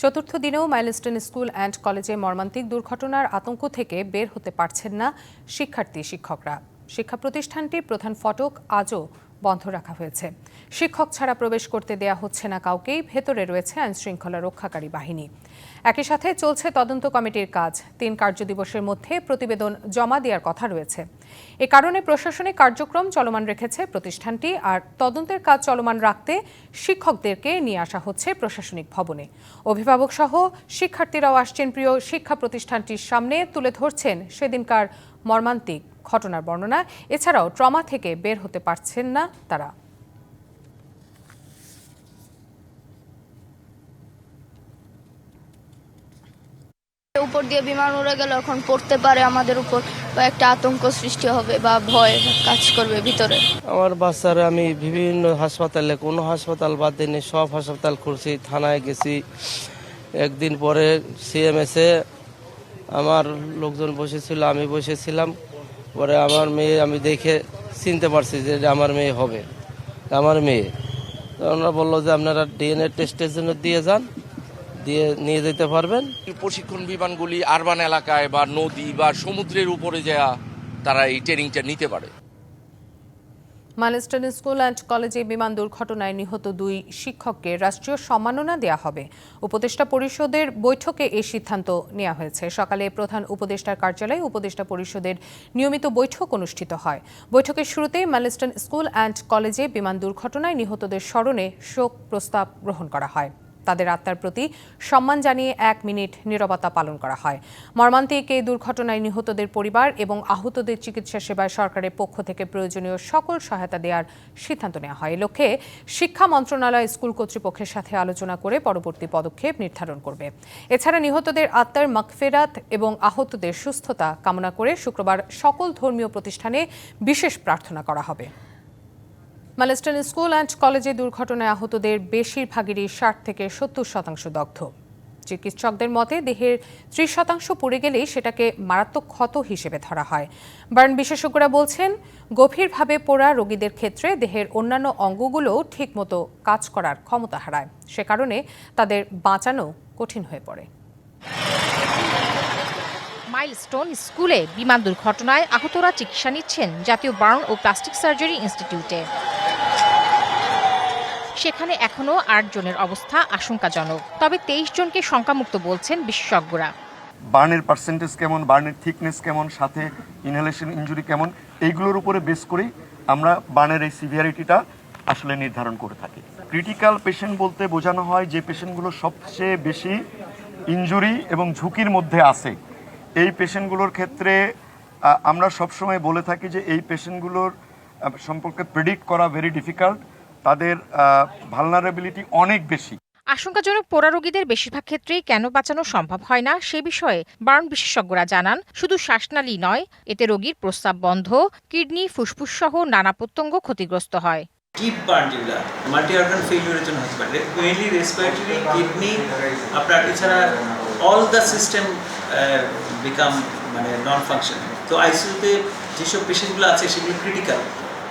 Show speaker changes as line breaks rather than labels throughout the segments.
চতুর্থ দিনেও milestone school and কলেজে মর্মান্তিক দুর্ঘটনার আতঙ্ক থেকে বের হতে পারছেন না শিক্ষকরা। শিক্ষা প্রতিষ্ঠানটির প্রধান ফটক আজও বন্ধ রাখা হয়েছে। শিক্ষক ছাড়া প্রবেশ করতে দেয়া হচ্ছে না কাউকেই। ভেতরে রয়েছে আইনশৃঙ্খলা রক্ষাকারী বাহিনী। একই সাথে চলছে তদন্ত কমিটির কাজ। 3 কার্যদিবসের মধ্যে প্রতিবেদন জমা দেওয়ার কথা রয়েছে। এ কারণে প্রশাসনিক কার্যক্রম চলমান রেখেছে প্রতিষ্ঠানটি। আর তদন্তের কাজ চলমান রাখতে শিক্ষকদেরকে নিয়ে আসা হচ্ছে প্রশাসনিক ভবনে। অভিভাবক সহ শিক্ষার্থীরাও আসছেন প্রিয় শিক্ষা প্রতিষ্ঠানটির সামনে, তুলে ধরছেন সেদিনকার মর্মান্তিক ঘটনার বর্ণনা। এছাড়াও ট্রমা থেকে বের হতে পারছেন না তারা।
উপর দিয়ে বিমান উড়ে গেল, এখন পড়তে পারে আমাদের উপর, বা একটা আতঙ্ক সৃষ্টি হবে বা ভয় কাজ করবে ভিতরে।
আমার বাচ্চারা আমি বিভিন্ন হাসপাতালে, কোনো হাসপাতাল বাদ দিইনি, সব হাসপাতাল খুলছি, থানায় গেছি। একদিন পরে সিএমএসে আমার লোকজন বসেছিল, আমি বসেছিলাম। পরে আমার মেয়ে আমি দেখে চিনতে পারছি যে আমার মেয়ে হবে, আমার মেয়ে। ওনারা বললো যে আপনারা ডিএনএ টেস্টের জন্য দিয়ে যান, দিয়ে নিয়ে যেতে পারবেন।
প্রশিক্ষণ বিমানগুলি আরবান এলাকায় বা নদী বা সমুদ্রের উপরে যাওয়া তারা এই ট্রেনিংটা নিতে পারে।
মাইলস্টোন স্কুল অ্যান্ড কলেজে বিমান দুর্ঘটনায় নিহত 2 শিক্ষককে রাষ্ট্রীয় সম্মাননা দেওয়া হবে। উপদেষ্টা পরিষদের বৈঠকে এই সিদ্ধান্ত নেওয়া হয়েছে। সকালে প্রধান উপদেষ্টার কার্যালয়ে উপদেষ্টা পরিষদের নিয়মিত বৈঠক অনুষ্ঠিত হয়। বৈঠকের শুরুতেই মাইলস্টোন স্কুল অ্যান্ড কলেজে বিমান দুর্ঘটনায় নিহতদের স্মরণে শোক প্রস্তাব গ্রহণ করা হয়। তাদের আত্মার প্রতি সম্মান জানিয়ে 1 মিনিট নীরবতা পালন করা হয়। মর্মান্তিক এই দুর্ঘটনায় নিহতদের পরিবার এবং আহতদের চিকিৎসা সেবায় সরকারের পক্ষ থেকে প্রয়োজনীয় সকল সহায়তা দেওয়ার সিদ্ধান্ত নেওয়া হয়। এ লক্ষ্যে শিক্ষা মন্ত্রণালয় স্কুল কর্তৃপক্ষের সাথে আলোচনা করে পরবর্তী পদক্ষেপ নির্ধারণ করবে। এছাড়া নিহতদের আত্মার মাগফিরাত এবং আহতদের সুস্থতা কামনা করে শুক্রবার সকল ধর্মীয় প্রতিষ্ঠানে বিশেষ প্রার্থনা করা হবে। মাইলস্টোন স্কুল অ্যান্ড কলেজে দুর্ঘটনায় আহতদের বেশিরভাগেরই 60 থেকে 70% দগ্ধ। চিকিৎসকদের মতে দেহের 30% পুড়ে গেলেই সেটাকে মারাত্মক ক্ষত হিসেবে ধরা হয়। বার্ন বিশেষজ্ঞরা বলছেন, গভীরভাবে পোড়া রোগীদের ক্ষেত্রে দেহের অন্যান্য অঙ্গগুলো ঠিকমতো কাজ করার ক্ষমতা হারায়। সে কারণে তাদের বাঁচানো কঠিন হয়ে পড়ে।
মাইলস্টোন স্কুলে বিমান দুর্ঘটনায় আহতরা চিকিৎসা নিচ্ছেন জাতীয় বার্ন ও প্লাস্টিক সার্জারি ইনস্টিটিউটে। সেখানে এখনও 8 জনের অবস্থা আশঙ্কাজনক। তবে 23 জনকে শঙ্কামুক্ত বলছেন বিশেষজ্ঞরা।
বার্নের পার্সেন্টেজ কেমন, বার্নের থিকনেস কেমন, সাথে ইনহেলেশন ইনজুরি কেমন, এইগুলোর উপরে বেস করেই আমরা বার্নের এই সিভিয়ারিটিটা আসলে নির্ধারণ করে থাকি। ক্রিটিক্যাল পেশেন্ট বলতে বোঝানো হয় যে পেশেন্টগুলো সবচেয়ে বেশি ইনজুরি এবং ঝুঁকির মধ্যে আছে। এই পেশেন্টগুলোর ক্ষেত্রে আমরা সবসময় বলে থাকি যে এই পেশেন্টগুলোর সম্পর্কে প্রেডিক্ট করা ভেরি ডিফিকাল্ট, তাদের ভালনারেবিলিটি অনেক বেশি।
আশঙ্কাজনক পোড়া রোগীদের বেশিরভাগ ক্ষেত্রেই কেন বাঁচানো সম্ভব হয় না সে বিষয়ে বার্ন বিশেষজ্ঞরা জানান, শুধু শ্বাসনালী নয়, এতে রোগীর প্রস্রাব বন্ধ, কিডনি, ফুসফুস সহ নানা প্রত্যঙ্গ ক্ষতিগ্রস্ত হয়।
ডিপ বার্ন যেগুলো মাল্টি অর্গান ফেইলিউরের জন্য হতে পারে, মেইনলি রেসপিরেটরি, কিডনি, আপনার এছাড়া all the system become non functional. তো আইসিইউতে যেসব পেশেন্টগুলো আছে সেগুলো ক্রিটিক্যাল,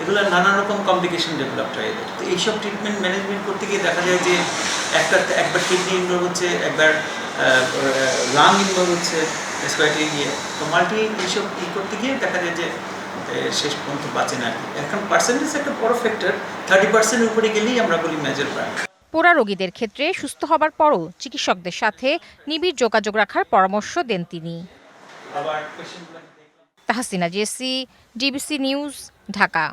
এগুলো নানা রকম কমপ্লিকেশন ডেভেলপ হয়। তো এইসব ট্রিটমেন্ট ম্যানেজমেন্ট করতে গিয়ে দেখা যায় যে একবার কিডনি ইনভলভ হচ্ছে, একবার লাং ইনভলভ হচ্ছে রেসপিরেটরি গিয়ে। তো মাল্টি এইসব করতে গিয়ে দেখা যায় যে শেষ পর্যন্ত বাঁচে না। এখন পার্সেন্টেজ একটা বড় ফ্যাক্টর, 30% উপরে গেলেই আমরা বলি মেজর বার্ন।
পোড়া রোগীদের ক্ষেত্রে সুস্থ হবার পরও চিকিৎসকদের সাথে নিবিড় যোগাযোগ রাখার পরামর্শ দেন তিনি। Tahsina Jessy, DBC news, Dhaka.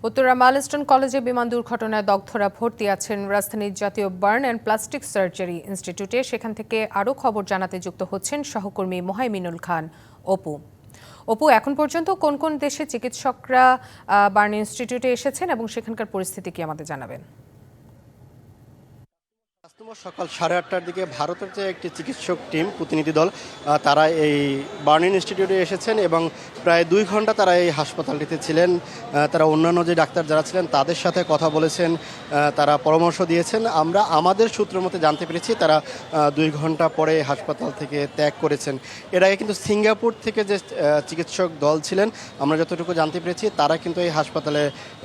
Uttara milestone কলেজে বিমান দুর্ঘটনায় দগ্ধরা ভর্তি আছেন রাজধানীর জাতীয় বার্ন অ্যান্ড প্লাস্টিক সার্জারি ইনস্টিটিউটে। সেখান থেকে আরও খবর জানাতে যুক্ত হচ্ছেন সহকর্মী মোহাইমিনুল খান অপু, এখন পর্যন্ত কোন কোন দেশে চিকিৎসকরা বার্ন ইনস্টিটিউটে এসেছেন এবং সেখানকার পরিস্থিতি কি আমাদের জানাবেন?
সকাল 8:30টার দিকে ভারতের যে একটি চিকিৎসক টিম, প্রতিনিধি দল, তারা এই বার্ন ইনস্টিটিউটে এসেছেন এবং প্রায় 2 ঘন্টা তারা এই হাসপাতালটিতে ছিলেন। তারা অন্যান্য যে ডাক্তার যারা ছিলেন তাদের সাথে কথা বলেছেন, তারা পরামর্শ দিয়েছেন। আমরা আমাদের সূত্র মতে জানতে পেরেছি তারা 2 ঘন্টা পরে হাসপাতাল থেকে ত্যাগ করেছেন। এর আগে কিন্তু সিঙ্গাপুর থেকে যে চিকিৎসক দল ছিলেন, আমরা যতটুকু জানতে পেরেছি তারা কিন্তু এই হাসপাতালে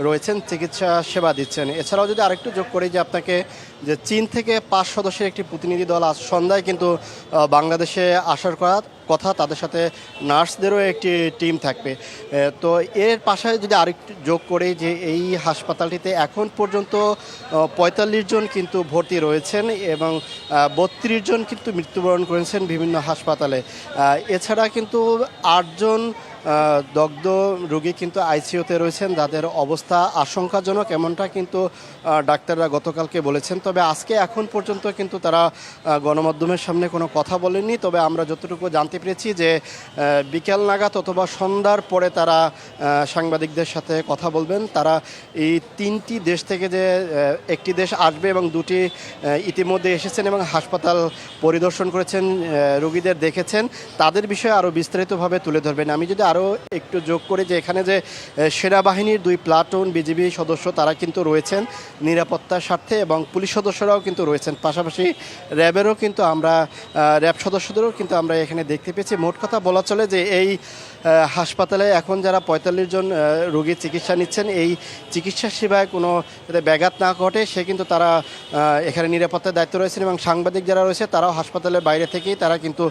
রয়েছেন, চিকিৎসা সেবা দিচ্ছেন। এছাড়াও যদি আরেকটু যোগ করি যে আপনাকে, যে চীন থেকে 5 সদস্যের একটি প্রতিনিধি দল আজ সন্ধ্যায় কিন্তু বাংলাদেশে আসার কথা। তাদের সাথে নার্সদেরও একটি টিম থাকবে। তো এর পাশে যদি আরেকটু যোগ করে যে এই হাসপাতালটিতে এখন পর্যন্ত 45 জন কিন্তু ভর্তি রয়েছেন এবং 32 জন কিন্তু মৃত্যুবরণ করেছেন বিভিন্ন হাসপাতালে। এছাড়া কিন্তু 8 জন দগ্ধ রোগী কিন্তু আইসিইউতে রয়েছেন, যাদের অবস্থা আশঙ্কাজনক, এমনটা কিন্তু ডাক্তাররা গতকালকে বলেছেন। তবে আজকে এখন পর্যন্ত কিন্তু তারা গণমাধ্যমের সামনে কোনো কথা বলেননি। তবে আমরা যতটুকু জানতে পেরেছি যে বিকেল নাগাদ অথবা সন্ধ্যার পরে তারা সাংবাদিকদের সাথে কথা বলবেন। তারা এই 3টি দেশ থেকে যে একটি দেশ আসবে এবং 2টি ইতিমধ্যে এসেছেন এবং হাসপাতাল পরিদর্শন করেছেন, রোগীদের দেখেছেন, তাদের বিষয়ে আরও বিস্তারিতভাবে তুলে ধরবেন। আমি যদি আরও একটু যোগ করি যে এখানে যে সেনাবাহিনীর 2 প্লাটুন বিজিবি সদস্য তারা কিন্তু রয়েছেন নিরাপত্তার স্বার্থে এবং পুলিশ সদস্যরাও কিন্তু রয়েছেন, পাশাপাশি র্যাবেরও কিন্তু আমরা র্যাব সদস্যদেরও কিন্তু আমরা এখানে দেখতে পেয়েছি। মোট কথা বলা চলে যে এই হাসপাতালে এখন যারা 45 জন রোগী চিকিৎসা নিচ্ছেন, এই চিকিৎসা সেবায় কোনো যাতে ব্যাঘাত না ঘটে সে কিন্তু তারা এখানে নিরাপত্তার দায়িত্ব রয়েছেন এবং সাংবাদিক যারা রয়েছে তারাও হাসপাতালের বাইরে থেকেই তারা কিন্তু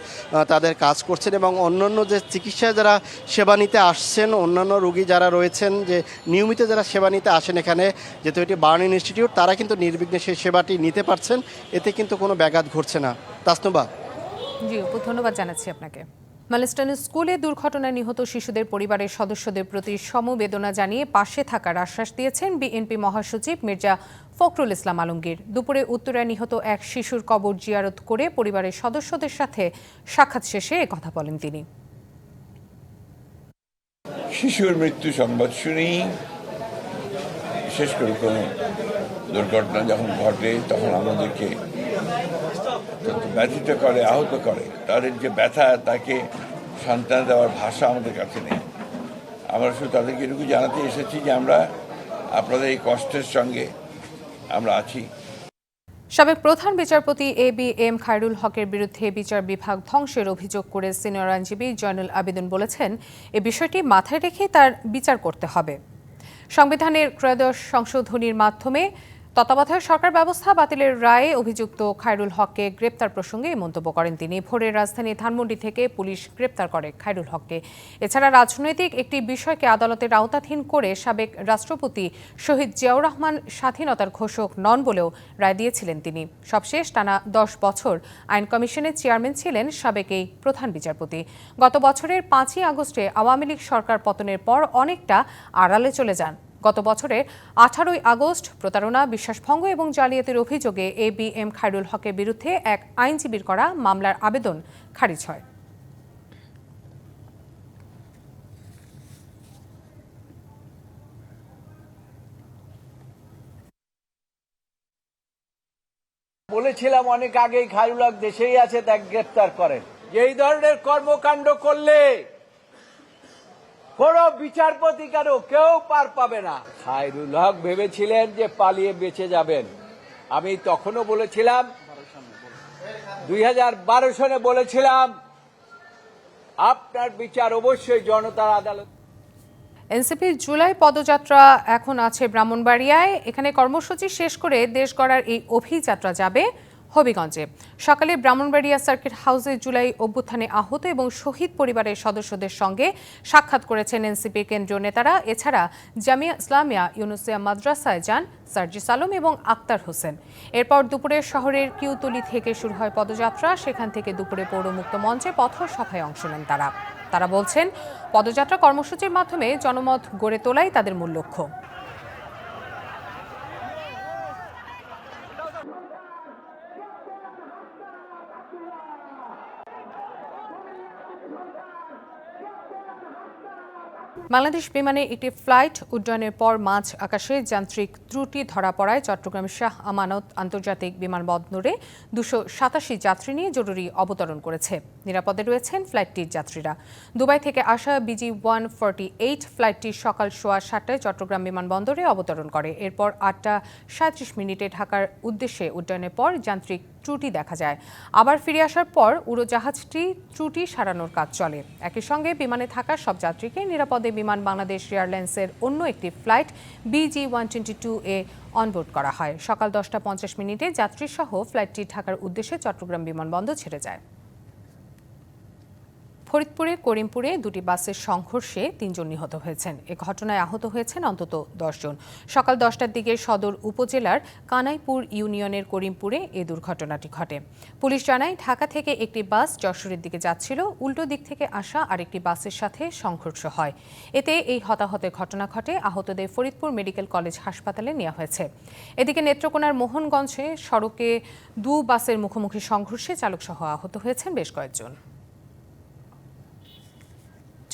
তাদের কাজ করছেন এবং অন্যান্য যে চিকিৎসা যারা সেবা নিতে আসছেন, অন্যান্য রোগী যারা রয়েছেন যে নিয়মিত যারা সেবা নিতে আসেন এখানে, যেহেতু এটি বার্ন ইনস্টিটিউট, তারা কিন্তু নির্বিঘ্নে সেই সেবাটি নিতে পারছেন, এতে কিন্তু কোনো ব্যাঘাত ঘটছে না। তাসনুবা।
জি অপু, ধন্যবাদ জানাচ্ছি আপনাকে। মাইলস্টোন স্কুলে দুর্ঘটনায় নিহত শিশুদের পরিবারের সদস্যদের প্রতি সমবেদনা জানিয়ে পাশে থাকার আশ্বাস দিয়েছেন বিএনপি মহাসচিব মির্জা ফখরুল ইসলাম আলমগীর। দুপুরে উত্তরায় নিহত এক শিশুর কবর জিয়ারত করে পরিবারের সদস্যদের সাথে সাক্ষাৎ শেষে কথা বলেন তিনি।
শিশুর মৃত্যু সংবাদ শুনেই, বিশেষ করে কোনো দুর্ঘটনা যখন ঘটে তখন আমাদেরকে ব্যথিত করে, আহত করে। তাদের যে ব্যথা, তাকে সান্ত্বনা দেওয়ার ভাষা আমাদের কাছে নেই। আমরা শুধু তাদেরকে এটুকু জানাতে এসেছি যে আমরা আপনাদের এই কষ্টের সঙ্গে আমরা আছি।
সাবেক প্রধান বিচারপতি ABM খায়রুল হকের বিরুদ্ধে বিচার বিভাগ ধ্বংসের অভিযোগ করে সিনিয়র আইনজীবী জয়নুল আবেদিন বলেছেন, এ বিষয়টি মাথায় রেখে তার বিচার করতে হবে। সংবিধানের ত্রয়োদশ সংশোধনীর মাধ্যমে তত্ত্বাবধায়ক সরকার ব্যবস্থা বাতিলের রায়ে অভিযুক্ত খায়রুল হককে গ্রেপ্তার প্রসঙ্গে এই মন্তব্য করেন তিনি। ভোরে রাজধানী ধানমন্ডি থেকে পুলিশ গ্রেপ্তার করে খায়রুল হককে। এছাড়া রাজনৈতিক একটি বিষয়কে আদালতের আওতাধীন করে সাবেক রাষ্ট্রপতি শহীদ জিয়াউর রহমান স্বাধীনতার ঘোষক নন বলেও রায় দিয়েছিলেন তিনি। সবশেষ টানা 10 বছর আইন কমিশনের চেয়ারম্যান ছিলেন সাবেক এই প্রধান বিচারপতি। গত বছরের 5ই আগস্টে আওয়ামী লীগ সরকার পতনের পর অনেকটা আড়ালে চলে যান। গত বছরের 18ই আগস্ট প্রতারণা, বিশ্বাসভঙ্গ এবং জালিয়াতির অভিযোগে ABM খায়রুল হকের বিরুদ্ধে এক আইনজীবীর করা মামলার আবেদন খারিজ হয়।
বলেছিলাম অনেক আগেই খায়রুল হক দেশেই আছে, তাকে গ্রেফতার করেন। এই ধরনের কর্মকাণ্ড করলে কোন বিচারপতি কেউ পার পাবে না। খায়রুল হক ভেবেছিলেন যে পালিয়ে বেঁচে যাবেন। আমি তখনও বলেছিলাম, 2012 সনে বলেছিলাম, আপনার বিচার অবশ্যই জনতার আদালত।
এনসিপির জুলাই পদযাত্রা এখন আছে ব্রাহ্মণবাড়িয়ায়। এখানে কর্মসূচি শেষ করে দেশ গড়ার এই অভিযাত্রা যাবে হবিগঞ্জে। সকালে ব্রাহ্মণবাড়িয়া সার্কিট হাউসে জুলাই অভ্যুত্থানে আহত এবং শহীদ পরিবারের সদস্যদের সঙ্গে সাক্ষাৎ করেছেন এনসিপির কেন্দ্রীয় নেতারা। এছাড়া জামিয়া ইসলামিয়া ইউনুসিয়া মাদ্রাসায় যান সার্জিস আলম এবং আক্তার হোসেন। এরপর দুপুরে শহরের কিউতলি থেকে শুরু হয় পদযাত্রা। সেখান থেকে দুপুরে পৌর মুক্ত মঞ্চে পথসভায় অংশ নেন তারা বলছেন, পদযাত্রা কর্মসূচির মাধ্যমে জনমত গড়ে তোলাই তাদের মূল লক্ষ্য। বাংলাদেশ বিমানে একটি ফ্লাইট উড্ডয়নের পর মাঝ আকাশে যান্ত্রিক ত্রুটি ধরা পড়ায় চট্টগ্রাম শাহ আমানত আন্তর্জাতিক বিমানবন্দরে 287 যাত্রী নিয়ে জরুরি অবতরণ করেছে। নিরাপদে রয়েছেন ফ্লাইটটির যাত্রীরা। দুবাই থেকে আসা BG-148 ফ্লাইটটি সকাল 7:15টায় চট্টগ্রাম বিমানবন্দরে অবতরণ করে। এরপর 8টা 37 মিনিটে ঢাকার উদ্দেশ্যে উড্ডয়নের পর যান্ত্রিক ত্রুটি দেখা যায়। আবার ফিরে আসার পর উড়োজাহাজটি ত্রুটি সারানোর কাজ চলে। একই সঙ্গে বিমানে থাকা সব যাত্রীকে নিরাপদে বিমান বাংলাদেশ এয়ারলাইন্সের অন্য একটি ফ্লাইট BG-122-এ অনবোর্ড করা হয়। সকাল 10:50 যাত্রীসহ ফ্লাইটটি ঢাকার উদ্দেশ্যে চট্টগ্রাম বিমানবন্দর ছেড়ে যায়। ফরিদপুরে করিমপুরে দুটি বাসের সংঘর্ষে 3 জন নিহত হয়েছেন। এ ঘটনায় আহত হয়েছেন অন্তত 10 জন। সকাল 10টার দিকে সদর উপজেলার কানাইপুর ইউনিয়নের করিমপুরে এ দুর্ঘটনাটি ঘটে। পুলিশ জানায়, ঢাকা থেকে একটি বাস যশোরের দিকে যাচ্ছিল, উল্টো দিক থেকে আসা আরেকটি বাসের সাথে সংঘর্ষ হয়। এতে এই হতাহতের ঘটনা ঘটে। আহতদের ফরিদপুর মেডিকেল কলেজ হাসপাতালে নেওয়া হয়েছে। এদিকে নেত্রকোনার মোহনগঞ্জে সড়কে 2 বাসের মুখোমুখি সংঘর্ষে চালকসহ আহত হয়েছেন বেশ কয়েকজন।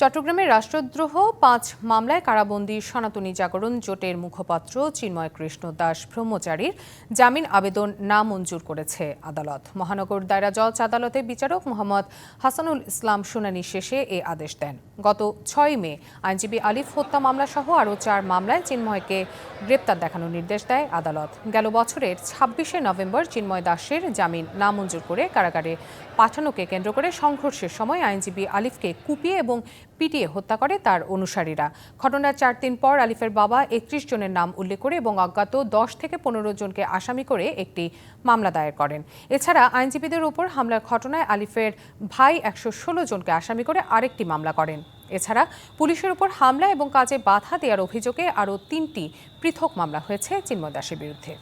চট্টগ্রামের রাষ্ট্রদ্রোহ 5 মামলায় কারাবন্দী সনাতনী জাগরণ জোটের মুখপাত্র চিন্ময় কৃষ্ণ দাস ব্রহ্মচারীর জামিন আবেদন নামঞ্জুর করেছে আদালত। মহানগর দায়রা জজ আদালতের বিচারক মোহাম্মদ হাসানুল ইসলাম শুনানি শেষে এ আদেশ দেন। গত 6 মে আইনজীবী আলিফ হত্যা মামলাসহ আরও 4 মামলায় চিন্ময়কে গ্রেপ্তার দেখানোর নির্দেশ দেয় আদালত। গেল বছরের 26শে নভেম্বর চিন্ময় দাসের জামিন নামঞ্জুর করে কারাগারে পাঠানোকে কেন্দ্র করে সংঘর্ষের সময় আইনজীবী আলিফকে কুপিয়ে এবং পিটিয়ে হত্যা করে তার অনুসারীরা। ঘটনার 4 দিন পর আলিফের বাবা 31 জনের নাম উল্লেখ করে এবং অজ্ঞাত 10 থেকে 15 জনকে আসামি করে একটি মামলা দায়ের করেন। এছাড়া আইনজীবীদের উপর হামলার ঘটনায় আলিফের ভাই 116 জনকে আসামি করে আরেকটি মামলা করেন। এছাড়া পুলিশের উপর হামলা এবং কাজে বাধা দেওয়ার অভিযোগে আরও 3টি পৃথক মামলা হয়েছে চিন্ময় দাসের বিরুদ্ধে।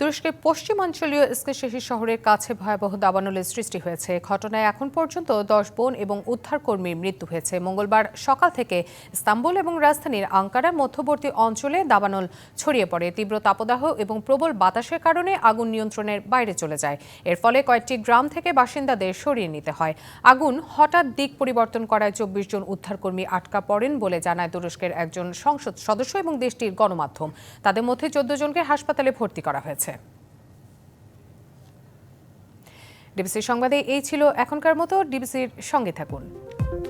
তুরস্কের পশ্চিমাঞ্চলীয় ইস্কেশহীর শহরের কাছে ভয়াবহ দাবানলের সৃষ্টি হয়েছে। ঘটনায় এখন পর্যন্ত 10 বোন এবং উদ্ধারকর্মীর মৃত্যু হয়েছে। মঙ্গলবার সকাল থেকে ইস্তাম্বুল এবং রাজধানীর আঙ্কারার মধ্যবর্তী অঞ্চলে দাবানল ছড়িয়ে পড়ে। তীব্র তাপদাহ এবং প্রবল বাতাসের কারণে আগুন নিয়ন্ত্রণের বাইরে চলে যায়। এর ফলে কয়েকটি গ্রাম থেকে বাসিন্দাদের সরিয়ে নিতে হয়। আগুন হঠাৎ দিক পরিবর্তন করায় 24 জন উদ্ধারকর্মী আটকা পড়েন বলে জানায় তুরস্কের একজন সংসদ সদস্য এবং দেশটির গণমাধ্যম। তাদের মধ্যে 14 জনকে হাসপাতালে ভর্তি করা হয়েছে। ডিবিসি সংবাদে এই ছিল এখনকার মতো। ডিবিসির সঙ্গে থাকুন।